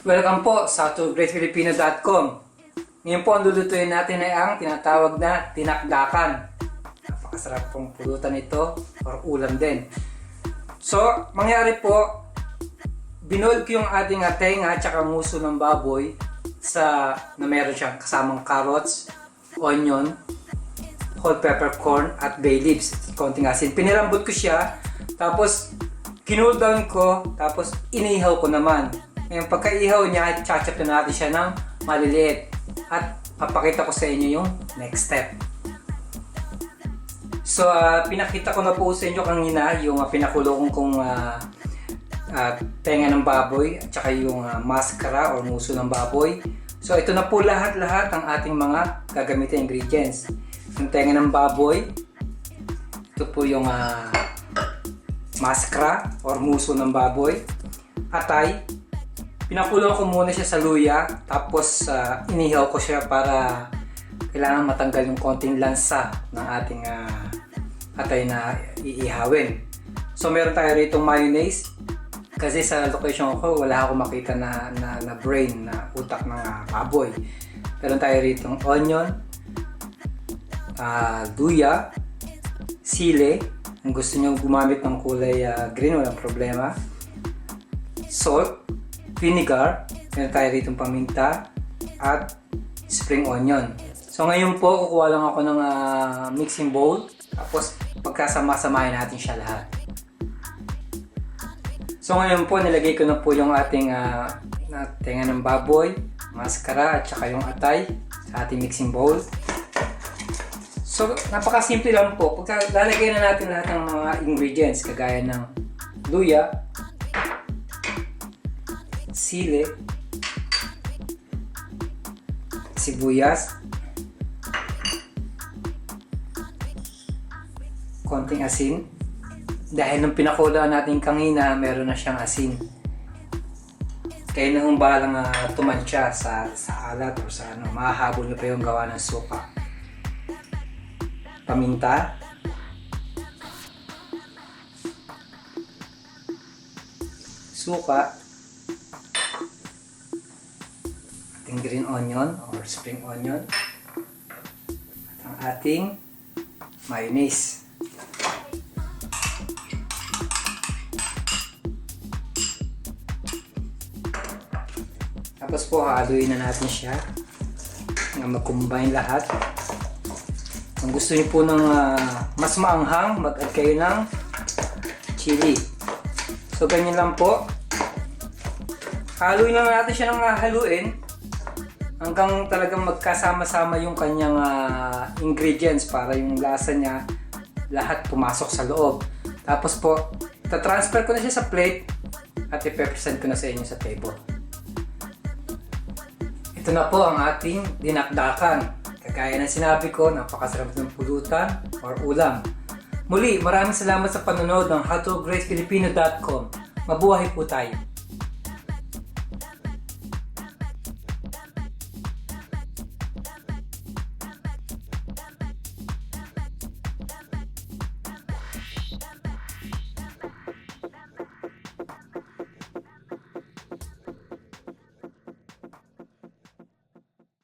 Welcome po sa tourgreatfilipino.com. Ngayon po ang lulutuin natin ay ang tinatawag na tinakdakan. Napakasarap pong pulutan ito or ulam din. So, mangyari po, binold ko yung ating tenga at saka nguso ng baboy na meron siyang kasamang carrots, onion, whole peppercorn at bay leaves. Konting asin. Pinirambot ko siya, tapos kinool down ko, tapos inihaw ko naman. Ngayon pagka-ihaw niya, chachap na natin siya ng maliliit. At papakita ko sa inyo yung next step. So, pinakita ko na po sa inyo kanina yung pinakulong kong tenga ng baboy at saka yung maskara o nguso ng baboy. So, ito na po lahat-lahat ang ating mga gagamitin ingredients. Yung tenga ng baboy, ito po yung maskara or nguso ng baboy, atay. Pinakulong ko muna siya sa luya, tapos inihaw ko siya para kailangan matanggal yung konting lansa ng ating atay na iihawin. So meron tayo rito mayonnaise, kasi sa location ko wala akong makita na brain, na utak ng baboy. Meron tayo rito onion, luya, sili, kung gusto nyo gumamit ng kulay green, walang problema, salt, vinegar, meron tayo rito paminta, at spring onion. So ngayon po, kukuha lang ako ng mixing bowl, tapos pagkasama-samahin natin siya lahat. So ngayon po, nilagay ko na po yung ating tenga ng baboy, maskara, at saka yung atay sa ating mixing bowl. So napakasimple lang po. Pagka lalagay na natin lahat ng mga ingredients, kagaya ng luya, sili, sibuyas, konting asin. Dahil nung pinakulaan natin kanina, meron na siyang asin. Kaya na kung balang tumansya sa alat o sa mahahabol nyo pa yung gawa ng suka. Paminta, suka, ating green onion or spring onion, at ang ating mayonnaise. Tapos po haluin na natin siya hanggang mag-combine lahat. Kung gusto niyo po ng mas maanghang, mag-add kayo ng chili. So ganyan lang po. Haluin lang natin siya ng haluin hanggang talagang magkasama-sama yung kanyang ingredients para yung lasa niya lahat pumasok sa loob. Tapos po, tatransfer ko na siya sa plate at i-present ko na sa inyo sa table. Ito na po ang ating dinakdakan. Kagaya ng sinabi ko, napakasarap ng pulutan or ulam. Muli, maraming salamat sa panonood ng howtogreatfilipino.com. Mabuhay po tayo!